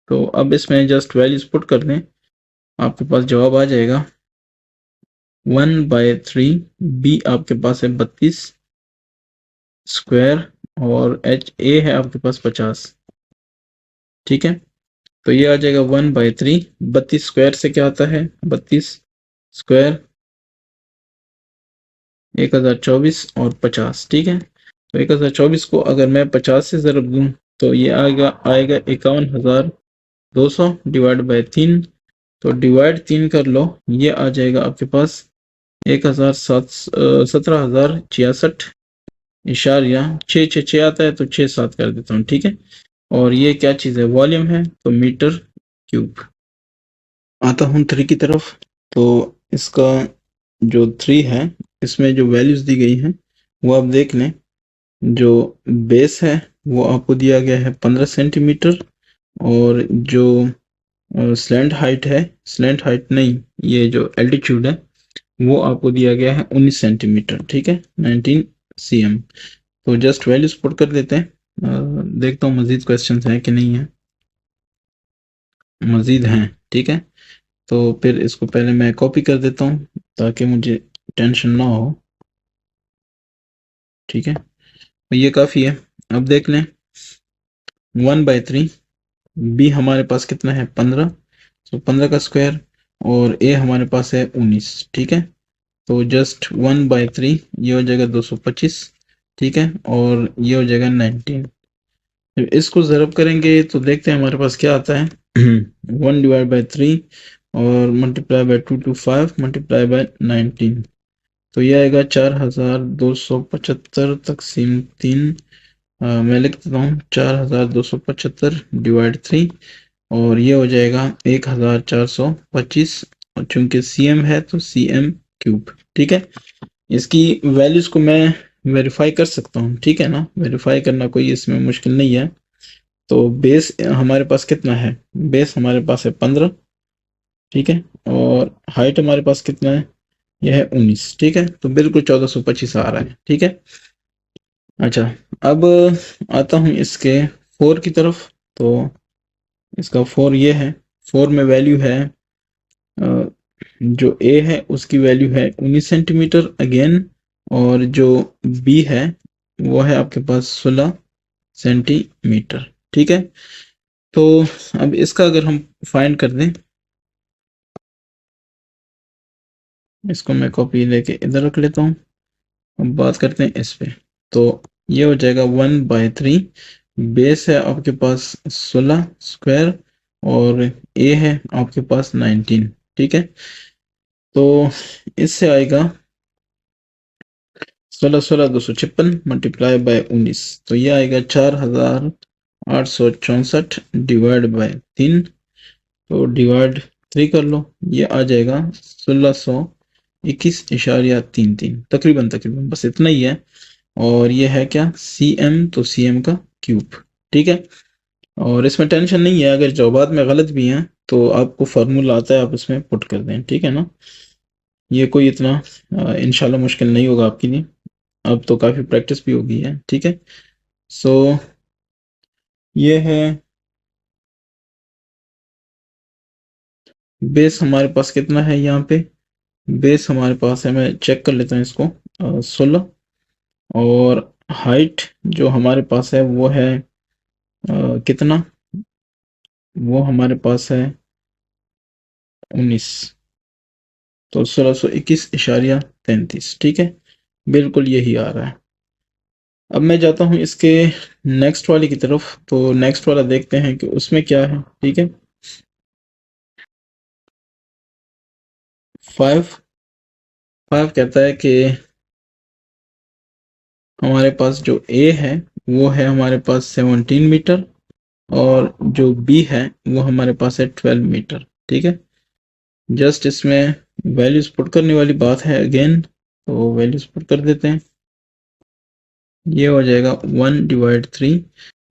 तो अब इसमें जस्ट वैल्यूज पुट कर दें, आपके पास जवाब आ जाएगा 1/3 बी आपके पास है 32 स्क्वायर, और एच ए है आपके पास 50, ठीक है। तो ये आ जाएगा 1/3, 32 स्क्वायर से क्या आता है 32 स्क्वायर 1024 और 50, ठीक है। तो 1024 को अगर मैं 50 से ज़रब दूं, तो ये आएगा आएगा 51,200 डिवाइड बाय 3, तो डिवाइड 3 कर लो, ये आ जाएगा आपके पास 17,066 इशारिया 666 आता है, तो 6 7 कर देता हूँ, ठीक है। और ये क्या चीज़ है, वॉल्यूम है, तो मीटर क्यूब। आता हूँ 3 की तरफ। तो इसका जो 3 है, इसमें जो वैल्यूज दी गई हैं वो आप देख लें। जो बेस है वो आपको दिया गया है 15 सेंटीमीटर, और जो स्लैंट हाइट है, स्लैंट हाइट नहीं, ये जो एल्टीट्यूड है वो आपको दिया गया है 19 सेंटीमीटर, ठीक है, 19 cm। तो जस्ट वैल्यूज पुट कर देते हैं, देखता हूँ मजीद क्वेश्चंस हैं कि नहीं है, मजीद हैं, ठीक है। तो फिर इसको पहले मैं कॉपी कर देता हूँ ताकि मुझे टेंशन ना हो, ठीक है। तो ये काफ़ी है। अब देख लें 1/3 बी हमारे पास कितना है 15, तो 15 का स्क्वायर, और ए हमारे पास है 19, ठीक है। तो जस्ट 1/3 ये हो जाएगा 225, ठीक है, और ये हो जाएगा 19। जब इसको ज़रब करेंगे तो देखते हैं हमारे पास क्या आता है 1/3 और मल्टीप्लाई बाय 225 मल्टीप्लाई बाय 19, तो ये आएगा 4275 तकसीम 3, मैं लिख देता हूँ 4275 डिवाइड 3, और ये हो जाएगा 1425, और चूंकि cm है तो cm क्यूब, ठीक है। इसकी वैल्यूज को मैं वेरीफाई कर सकता हूँ, ठीक है ना, वेरीफाई करना कोई इसमें मुश्किल नहीं है। तो बेस हमारे पास कितना है, बेस हमारे पास है 15, ठीक है, और हाइट हमारे पास कितना है यह है 19, ठीक है। तो बिल्कुल 1425 आ रहा है, ठीक है। अच्छा, अब आता हूं इसके 4 की तरफ। तो इसका 4 ये है, 4 में वैल्यू है जो ए है उसकी वैल्यू है 19 सेंटीमीटर अगेन, और जो बी है वो है आपके पास 16 सेंटीमीटर, ठीक है। तो अब इसका अगर हम फाइंड कर दें, इसको मैं कॉपी लेके इधर रख लेता हूँ। अब बात करते हैं इस पे। तो ये हो जाएगा 1/3, बेस है आपके पास 16 स्क्वायर, और ए है आपके पास 19, ठीक है। तो इससे आएगा 16 मल्टीप्लाई बाय 19, तो ये आएगा 4864 डिवाइड बाय 3। तो डिवाइड 3 कर लो, ये आ जाएगा 1621.33, तकरीबन तकरीबन बस इतना ही है। और ये है क्या, सी एम, तो सी एम का क्यूब, ठीक है। और इसमें टेंशन नहीं है, अगर जवाबात में गलत भी हैं तो आपको फार्मूला आता है, आप इसमें पुट कर दें, ठीक है ना। ये कोई इतना इंशाल्लाह मुश्किल नहीं होगा आपके लिए, अब तो काफ़ी प्रैक्टिस भी हो गई है, ठीक है। सो ये है बेस, हमारे पास कितना है यहाँ पे, बेस हमारे पास है, मैं चेक कर लेता हूँ इसको, 16। और हाइट जो हमारे पास है वो है कितना, वो हमारे पास है 19, तो 1621.33, ठीक है। बिल्कुल यही आ रहा है। अब मैं जाता हूँ इसके नेक्स्ट वाले की तरफ। तो नेक्स्ट वाला देखते हैं कि उसमें क्या है, ठीक है। 5 5 कहता है कि हमारे पास जो ए है वो है हमारे पास 17 मीटर, और जो बी है वो हमारे पास है 12 मीटर, ठीक है। जस्ट इसमें वैल्यूज पुट करने वाली बात है अगेन, तो वैल्यूज पुट कर देते हैं। ये हो जाएगा 1/3,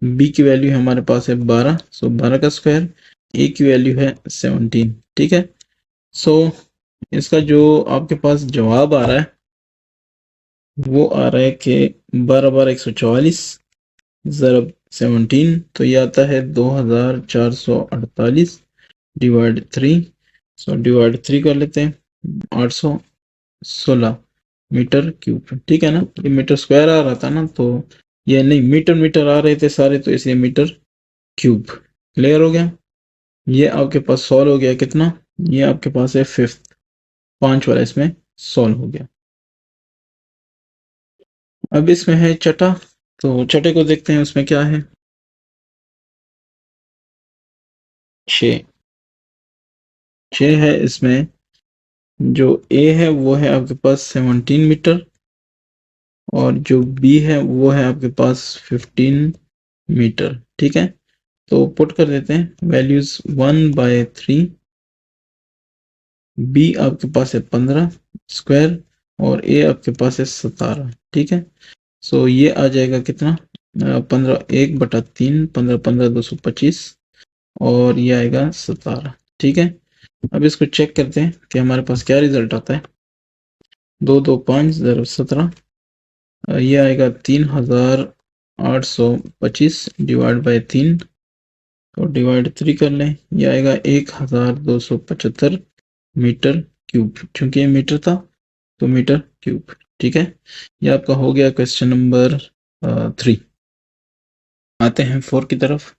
बी की वैल्यू हमारे पास है 12, सो 12 का स्क्वायर, ए की वैल्यू है 17, ठीक है। सो इसका जो आपके पास जवाब आ रहा है वो आ रहा है कि 12/144 ज़रब 17, तो ये आता है 2448 डिवाइड 3। सो डिवाइड 3 कर लेते हैं, 816 मीटर क्यूब, ठीक है ना। ये मीटर स्क्वायर आ रहा था ना, तो ये नहीं, मीटर मीटर आ रहे थे सारे, तो इसलिए मीटर क्यूब। क्लियर हो गया। ये आपके पास सॉल्व हो गया कितना, ये आपके पास है फिफ्थ, 5 वाला इसमें सॉल्व हो गया। अब इसमें है छठा, तो छठे को देखते हैं उसमें क्या है। 6 है इसमें, जो ए है वो है आपके पास 17 मीटर, और जो बी है वो है आपके पास 15 मीटर, ठीक है। तो पुट कर देते हैं वैल्यूज, 1/3, बी आपके पास है 15 स्क्वायर, और ए आपके पास है 17, ठीक है। सो ये आ जाएगा कितना, 15, 1/3, 15 15 225, और ये आएगा 17, ठीक है। अब इसको चेक करते हैं कि हमारे पास क्या रिजल्ट आता है। 2 2 5 ज़रब 17, ये आएगा 3825 डिवाइड बाय 3, तो डिवाइड 3 कर लें, ये आएगा 1275 मीटर क्यूब, चूंकि ये मीटर था तो मीटर क्यूब, ठीक है। ये आपका हो गया क्वेश्चन नंबर 3। आते हैं 4 की तरफ।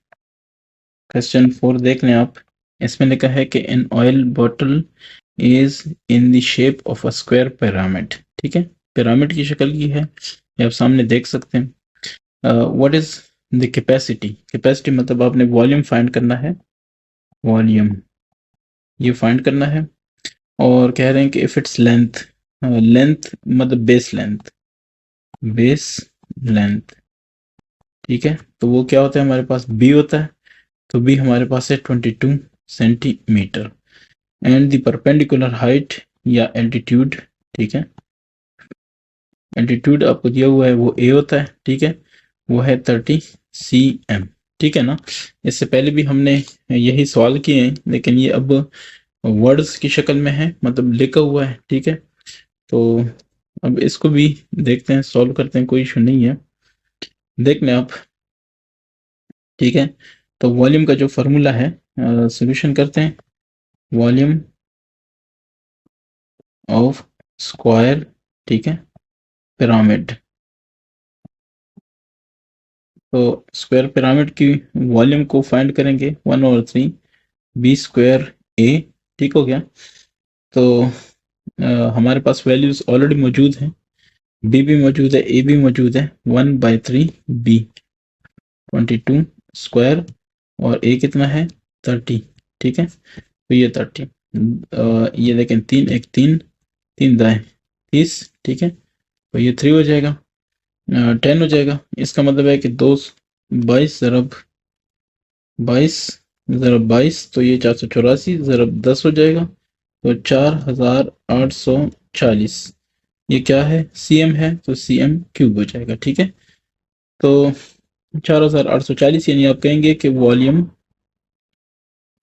क्वेश्चन 4 देख लें आप। इसमें लिखा है कि an oil bottle is in the shape of a square pyramid, ठीक है। पिरामिड की शक्ल की है, ये आप सामने देख सकते हैं। What is the capacity, capacity मतलब आपने वॉल्यूम फाइंड करना है, वॉल्यूम ये फाइंड करना है। और कह रहे हैं कि इफ इट्स लेंथ, लेंथ मतलब बेस लेंथ, बेस लेंथ, ठीक है। तो वो क्या होता है, हमारे पास बी होता है, तो बी हमारे पास है 22 centimetre. And the perpendicular height या एल्टीट्यूड, ठीक है, एल्टीट्यूड आपको दिया हुआ है वो ए होता है, ठीक है, वो है 30 cm, ठीक है ना। इससे पहले भी हमने यही सवाल किए हैं, लेकिन ये अब वर्ड्स की शक्ल में है, मतलब लिखा हुआ है, ठीक है। तो अब इसको भी देखते हैं, सॉल्व करते हैं, कोई इशू नहीं है, देख लें आप। ठीक है, तो वॉल्यूम का जो फॉर्मूला है, सॉल्यूशन करते हैं। वॉल्यूम ऑफ स्क्वायर, ठीक है, पिरामिड। तो स्क्वायर पिरामिड की वॉल्यूम को फाइंड करेंगे 1/3 बी स्क्वायर ए। ठीक हो गया। तो हमारे पास वैल्यूज ऑलरेडी मौजूद हैं, बी भी मौजूद है, ए भी मौजूद है। 1/3 बी 22 स्क्वायर, और ए कितना है 30। ठीक है, तो ये 30, ये देखें 3 1 3, 3 दाएं 30। ठीक है, तो ये 3 हो जाएगा, 10 हो जाएगा। इसका मतलब है कि 22 ज़रब 22 तो ये 484 ज़रब 10 हो जाएगा, तो 4840। ये क्या है, सीएम है, तो सीएम क्यूब हो जाएगा। ठीक है, तो 4840, यानी आप कहेंगे कि वॉल्यूम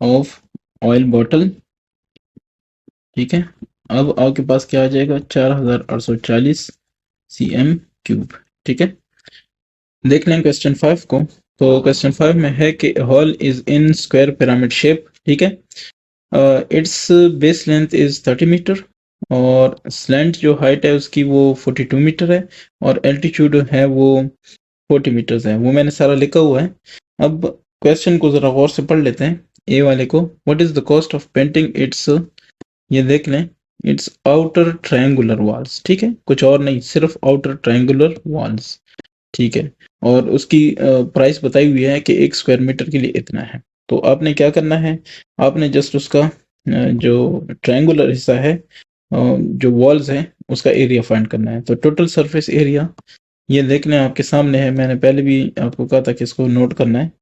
ऑफ ऑयल बॉटल। ठीक है, अब आपके पास क्या आ जाएगा, 4840 सीएम क्यूब। ठीक है, देख लें क्वेश्चन 5 को। तो क्वेश्चन 5 में है कि hall is in square pyramid shape. ठीक है, it's base length is 30 metre, और स्लैंट जो हाइट है उसकी वो 42 मीटर है, और एल्टीट्यूड है वो 40 मीटर्स है। वो मैंने सारा लिखा हुआ है। अब क्वेश्चन को जरा गौर से पढ़ लेते हैं, ए वाले को। What is the cost of painting it's, ये देख लें, इट्स आउटर ट्रायंगुलर वॉल्स। ठीक है, कुछ और नहीं, सिर्फ आउटर ट्रायंगुलर वॉल्स। ठीक है, और उसकी प्राइस बताई हुई है कि 1 स्क्वायर मीटर के लिए इतना है। तो आपने क्या करना है, आपने जस्ट उसका जो ट्रायंगुलर हिस्सा है, जो वॉल्स है, उसका एरिया फाइंड करना है। तो टोटल सरफेस एरिया ये देख लें, आपके सामने है। मैंने पहले भी आपको कहा था कि इसको नोट करना है।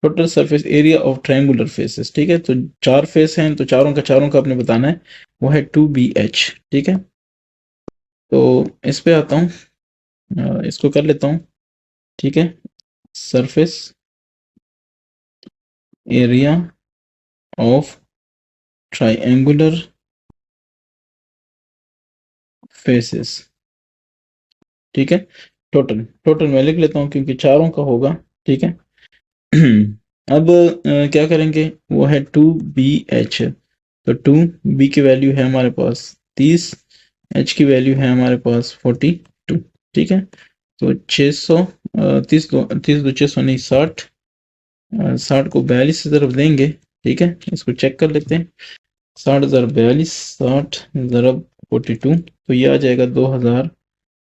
Total surface area of triangular faces. ठीक है, तो 4 फेस हैं, तो चारों का आपने बताना है, वो है 2BH। ठीक है, तो इस पे आता हूँ, इसको कर लेता हूँ। ठीक है, surface area of triangular faces. ठीक है, टोटल टोटल मैं लिख लेता हूँ क्योंकि चारों का होगा। ठीक है, अब क्या करेंगे, वो है 2BH। तो 2B की वैल्यू है हमारे पास 30, H की वैल्यू है हमारे पास 42। ठीक है, तो 600, 30 दो 600 नहीं, 60, 60 को 42 से ज़रब देंगे। ठीक है, इसको चेक कर लेते हैं। 60 ज़रब 42, 60 ज़रब 42, तो ये आ जाएगा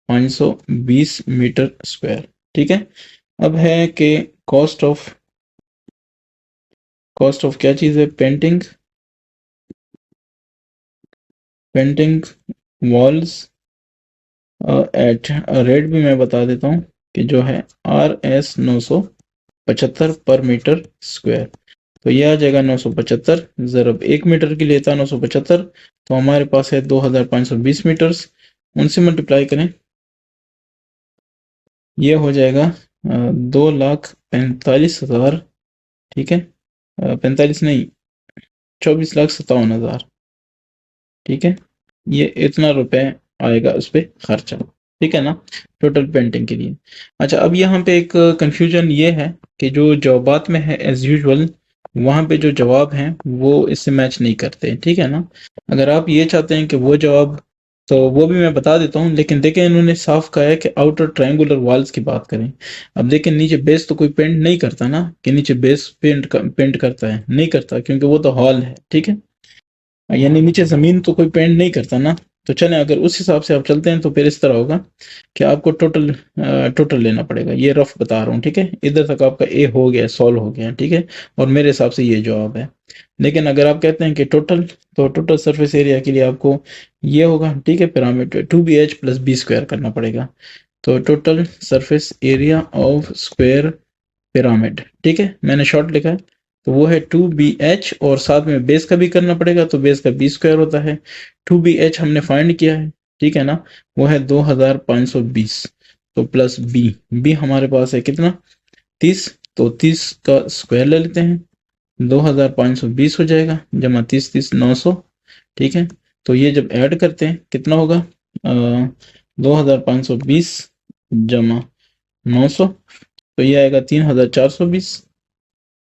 2520 मीटर स्क्वायर। ठीक है, अब है कि कॉस्ट ऑफ क्या चीज़ है, पेंटिंग वॉल्स एट रेट भी मैं बता देता हूँ कि जो है RS 975 पर मीटर स्क्वायर। तो ये आ जाएगा 975 ज़रब 1 मीटर के लिए था 975, तो हमारे पास है 2520 मीटर्स। उनसे मल्टीप्लाई करें, ये हो जाएगा 2,45,000। ठीक है, 45 नहीं, 24,57,000। ठीक है, ये इतना रुपए आएगा उस पर खर्चा। ठीक है ना, टोटल पेंटिंग के लिए। अच्छा, अब यहाँ पे एक कंफ्यूजन ये है कि जो जवाबात में है एज यूजुअल, वहाँ पे जो जवाब हैं वो इससे मैच नहीं करते। ठीक है ना, अगर आप ये चाहते हैं कि वो जवाब, तो वो भी मैं बता देता हूँ, लेकिन देखें इन्होंने साफ कहा है कि आउटर ट्रायंगुलर वॉल्स की बात करें। अब देखें, नीचे बेस तो कोई पेंट नहीं करता ना, कि नीचे बेस पेंट करता है, नहीं करता, क्योंकि वो तो हॉल है। ठीक है, यानी नीचे ज़मीन तो कोई पेंट नहीं करता ना। तो चलें, अगर उस हिसाब से आप चलते हैं तो फिर इस तरह होगा कि आपको टोटल लेना पड़ेगा। ये रफ बता रहा हूँ। ठीक है, इधर तक आपका ए हो गया, सॉल्व हो गया। ठीक है, और मेरे हिसाब से ये जवाब है। लेकिन अगर आप कहते हैं कि टोटल, तो टोटल सरफेस एरिया के लिए आपको ये होगा। ठीक है, pyramid 2BH plus B square करना पड़ेगा। तो total surface area of square pyramid, ठीक है, मैंने शॉर्ट लिखा है, तो वो है 2BH, और साथ में बेस का भी करना पड़ेगा, तो बेस का बी स्क्वायर होता है। 2BH हमने फाइंड किया है। ठीक है ना, वो है 2520, तो प्लस बी हमारे पास है कितना, 30, तो 30 का स्क्वायर ले लेते हैं, 2520 हो जाएगा, जमा 30 30 900। ठीक है, तो ये जब ऐड करते हैं कितना होगा, 2520 जमा 900, तो ये आएगा 3420,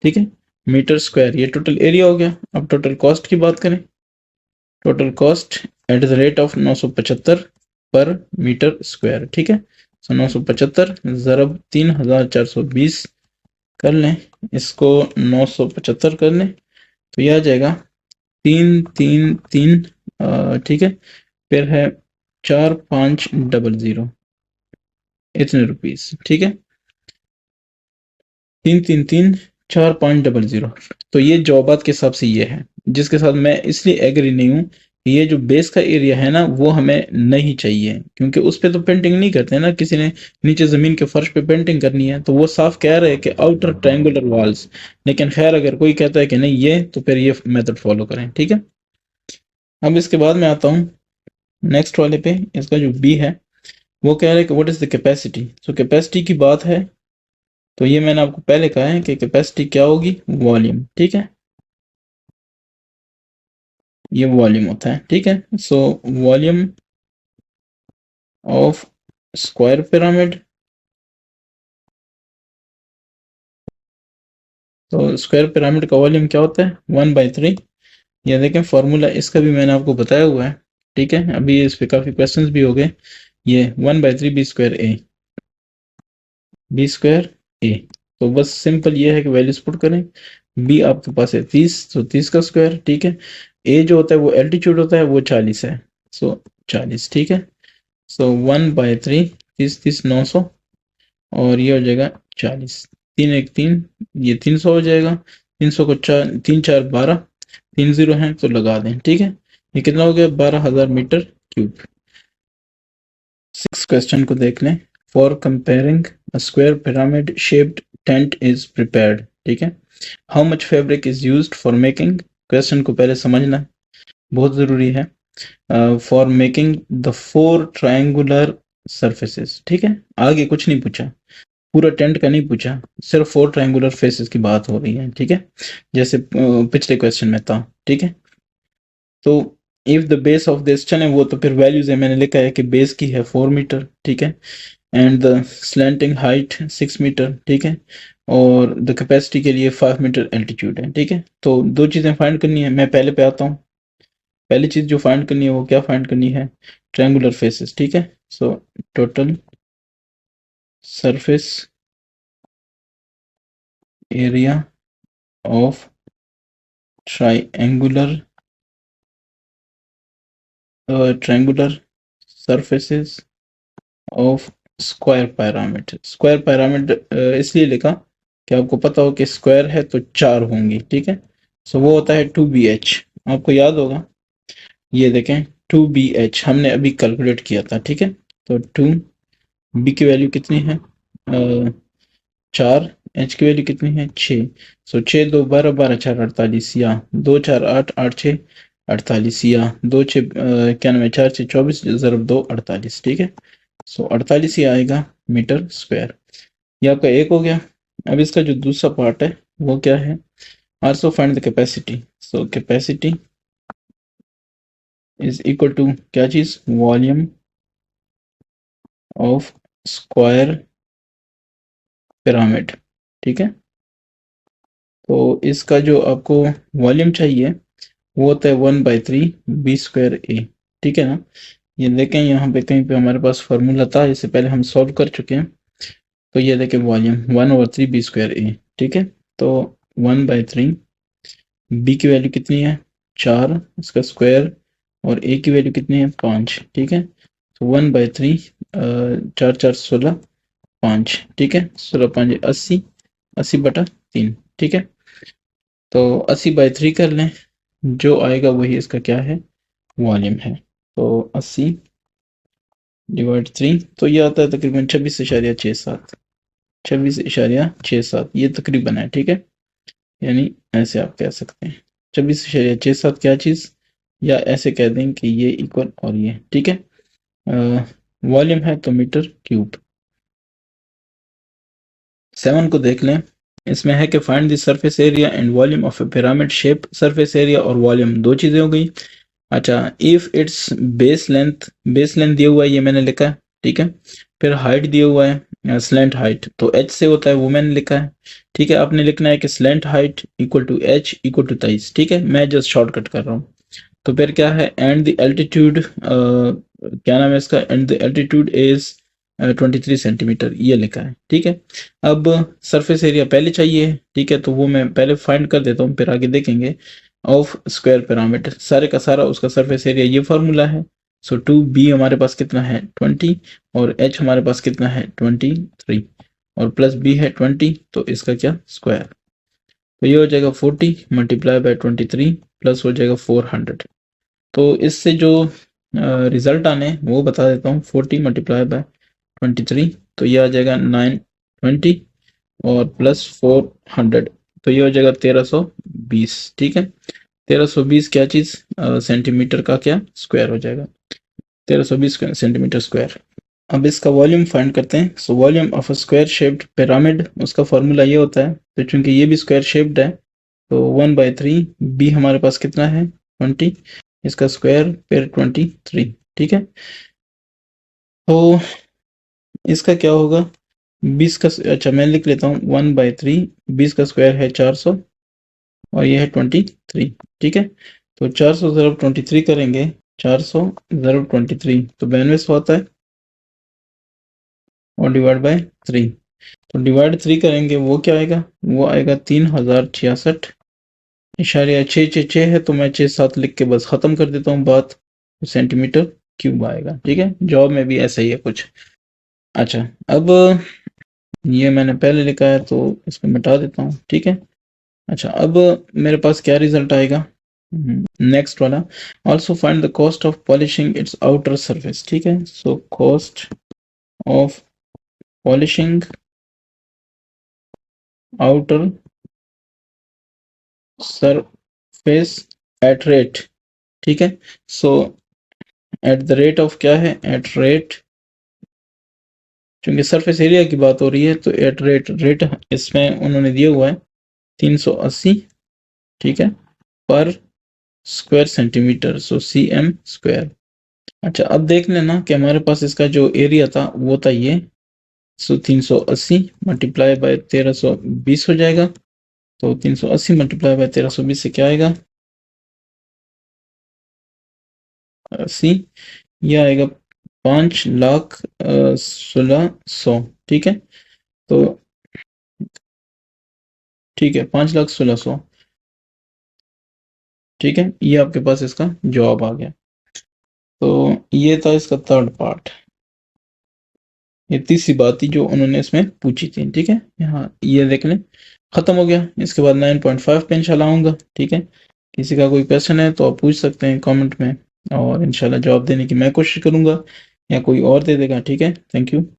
ठीक है, मीटर स्क्वायर। ये टोटल एरिया हो गया। अब टोटल कॉस्ट की बात करें, total cost at the rate of 975 पर मीटर स्क्वायर, ठीक है। सो 975 ज़रब 3420 कर लें, इसको 975 कर लें, तो ये आ जाएगा 333, ठीक है, फिर है 4500, इतने रुपीस, ठीक है, 333 4500। तो ये जॉबात के हिसाब से ये है, जिसके साथ मैं इसलिए एग्री नहीं हूँ कि ये जो बेस का एरिया है ना वो हमें नहीं चाहिए, क्योंकि उस पे तो पेंटिंग नहीं करते ना, किसी ने नीचे जमीन के फर्श पे पेंटिंग करनी है तो वो साफ कह रहे हैं कि आउटर ट्रायंगुलर वॉल्स। लेकिन खैर अगर कोई कहता है कि नहीं ये, तो फिर ये मेथड फॉलो करें, ठीक है। अब इसके बाद मैं आता हूँ नेक्स्ट वाले पे, इसका जो बी है वो कह रहा है कि what is the capacity. So capacity की बात है, तो ये मैंने आपको पहले कहा है कि कैपेसिटी क्या होगी, वॉल्यूम, ठीक है, ये वॉल्यूम होता है, ठीक है। So volume of square pyramid, तो स्क्वायर पिरामिड का वॉल्यूम क्या होता है, 1/3। ये देखें फॉर्मूला इसका भी मैंने आपको बताया हुआ है, ठीक है, अभी इस पे काफी क्वेश्चंस भी हो गए। ये 1/3 बी स्क्वायर ए, बी स्क्वायर ए। तो बस सिंपल ये है कि वैल्यूज पुट करें। बी आपके पास है 30, तो 30 का स्क्वायर, ठीक है। ए जो होता है वो एल्टीट्यूड होता है, वो 40 है, सो 40, ठीक है। सो 1/3, 30 30 900, और ये हो जाएगा 40, 3 1 3, ये 300 हो जाएगा। 300 को 4 3 4 12, 3 0 है तो लगा दें, ठीक है। ये कितना हो गया, 12,000 मीटर क्यूब। 6 क्वेश्चन को देख लें। For comparing a square pyramid shaped tent is prepared, ठीक है। How much fabric is used for making, question को पहले समझना बहुत जरूरी है। For making the 4 triangular surfaces, ठीक है, आगे कुछ नहीं पूछा, पूरा टेंट का नहीं पूछा, सिर्फ 4 ट्रायंगुलर फेसेस की बात हो रही है, ठीक है, जैसे पिछले क्वेश्चन में था, ठीक है। तो if the base of this, चले वो तो फिर वैल्यूज है, मैंने लिखा है कि बेस की है 4 मीटर, ठीक है, and the slanting height 6 metre, ठीक है, और द कैपेसिटी के लिए 5 मीटर एल्टीट्यूड है, ठीक है। तो दो चीजें फाइंड करनी है, मैं पहले पे आता हूँ। पहली चीज जो फाइंड करनी है वो क्या फाइंड करनी है, ट्रायंगुलर फेसेस, ठीक है। So total surface area of triangular triangular surfaces of square pyramid. Square pyramid इसलिए लिखा कि आपको पता हो कि स्क्वायर है तो 4 होंगी, ठीक है। सो वो होता है 2BH, आपको याद होगा, ये देखें 2BH हमने अभी कैलकुलेट किया था, ठीक है। तो 2 बी की वैल्यू कितनी है, 4, एच की वैल्यू कितनी है 6। सो 6 2 12 12 4 48, या 2 4 8 8 6 48, या 2 6 91 4 6 24 ज़रब 2 48, ठीक है। सो 48 ही आएगा मीटर स्क्वायर। ये आपका एक हो गया। अब इसका जो दूसरा पार्ट है वो क्या है, also find the capacity. So capacity is equal to क्या चीज, वॉल्यूम ऑफ स्क्वायर पिरामिड, ठीक है। तो इसका जो आपको वॉल्यूम चाहिए वो होता है 1/3 बी स्क्वायर ए, ठीक है ना। ये देखें यहाँ पे कहीं पे हमारे पास फॉर्मूला था, इससे पहले हम सॉल्व कर चुके हैं। तो ये देखें वॉल्यूम 1/3 बी स्क्वायर ए, ठीक है। तो 1/3 बी की वैल्यू कितनी है 4, इसका स्क्वायर, और ए की वैल्यू कितनी है 5, ठीक है। तो 1/3 4 4 16 5, ठीक है, 16 5 80, 80/3, ठीक है। तो 80/3 कर लें, जो आएगा वही इसका क्या है, वॉल्यूम है। तो 80/3, तो ये आता है तकरीबन 26.67, 26.67 ये तकरीबन है, ठीक है। यानी ऐसे आप कह सकते हैं 26.67 क्या चीज़, या ऐसे कह दें कि ये इक्वल और ये, ठीक है। वॉल्यूम है तो मीटर क्यूब। 7 को देख लें, इसमें है कि find the surface area and volume of A pyramid shape. Surface area और वॉल्यूम दो चीज़ें हो गई। अच्छा, इफ इट्स बेस लेंथ दिया हुआ है, ये मैंने लिखा है, ठीक है। फिर हाइट दिया हुआ है स्लेंट हाइट, तो एच से होता है, वो मैंने लिखा है, ठीक है। आपने लिखना है कि slant height equal to H equal to 23, ठीक है। मैं जस्ट शॉर्टकट कर रहा हूँ। तो फिर क्या है, एंड द एल्टीट्यूड, क्या नाम है इसका, and the altitude is 23 centimetre, ये लिखा है, ठीक है। अब सरफेस एरिया पहले चाहिए, ठीक है, तो वो मैं पहले फाइंड कर देता हूँ, फिर आगे देखेंगे। ऑफ स्क्वायर पिरामिड, सारे का सारा उसका सरफेस एरिया ये फार्मूला है। सो 2b हमारे पास कितना है 20, और h हमारे पास कितना है 23, और प्लस b है 20, तो इसका क्या स्क्वायर, तो ये हो जाएगा 40 मल्टीप्लाई बाय 23 प्लस हो जाएगा 400। तो इससे जो रिजल्ट आने वो बता देता हूँ, 40 मल्टीप्लाई बाय 23, तो ये आ जाएगा 920 और प्लस 400, तो ये हो जाएगा 1320, ठीक है। 1320 क्या चीज, सेंटीमीटर का क्या स्क्वायर हो जाएगा, 1320 सेंटीमीटर स्क्वायर। अब इसका वॉल्यूम फाइंड करते हैं। So volume of a square shaped pyramid, उसका फॉर्मूला ये होता है, तो चूंकि ये भी स्क्वायर शेप्ड है, तो 1/3 बी हमारे पास कितना है 20, इसका स्क्वायर फिर 23, ठीक है। तो इसका क्या होगा, 20 का, अच्छा मैं लिख लेता हूँ 1/3, 20 का स्क्वायर है 400, और ये है 23, ठीक है। तो 400 ज़रब 23 करेंगे, 400 ज़रब 23 तो 92 होता है, और डिवाइड बाय 3, तो डिवाइड 3 करेंगे, वो क्या आएगा, वो आएगा 3066 इशारिया 666 है, तो मैं 6 7 लिख के बस खत्म कर देता हूँ बात, सेंटीमीटर क्यूब आएगा, ठीक है। जॉब में भी ऐसा ही है कुछ। अच्छा, अब ये मैंने पहले लिखा है, तो इसको मिटा देता हूँ, ठीक है। अच्छा, अब मेरे पास क्या रिजल्ट आएगा, नेक्स्ट वाला, also find the cost of polishing it's outer surface, ठीक है। So cost of polishing outer surface at rate, ठीक है। सो एट द रेट ऑफ क्या है, एट रेट, क्योंकि सरफेस एरिया की बात हो रही है, तो एट रेट इसमें उन्होंने दिया हुआ है 380, ठीक है, पर स्क्वायर सेंटीमीटर, सो cm स्क्वायर। अच्छा, अब देख लेना कि हमारे पास इसका जो एरिया था वो था ये, सो 380 मल्टीप्लाई बाय 1320 हो जाएगा, तो 380 मल्टीप्लाई बाय 1320 से क्या आएगा 80, ये आएगा 5,16,100, ठीक है। तो ठीक है, 5,16,100, ठीक है, ये आपके पास इसका जवाब आ गया। तो ये था इसका थर्ड पार्ट, ये तीसरी बात थी जो उन्होंने इसमें पूछी थी, ठीक है। यहाँ ये देख लें, खत्म हो गया। इसके बाद 9.5 पे इंशाल्लाह आऊँगा, ठीक है। किसी का कोई क्वेश्चन है तो आप पूछ सकते हैं कमेंट में, और इंशाल्लाह जवाब देने की मैं कोशिश करूँगा, या कोई और दे देगा, ठीक है। Thank you.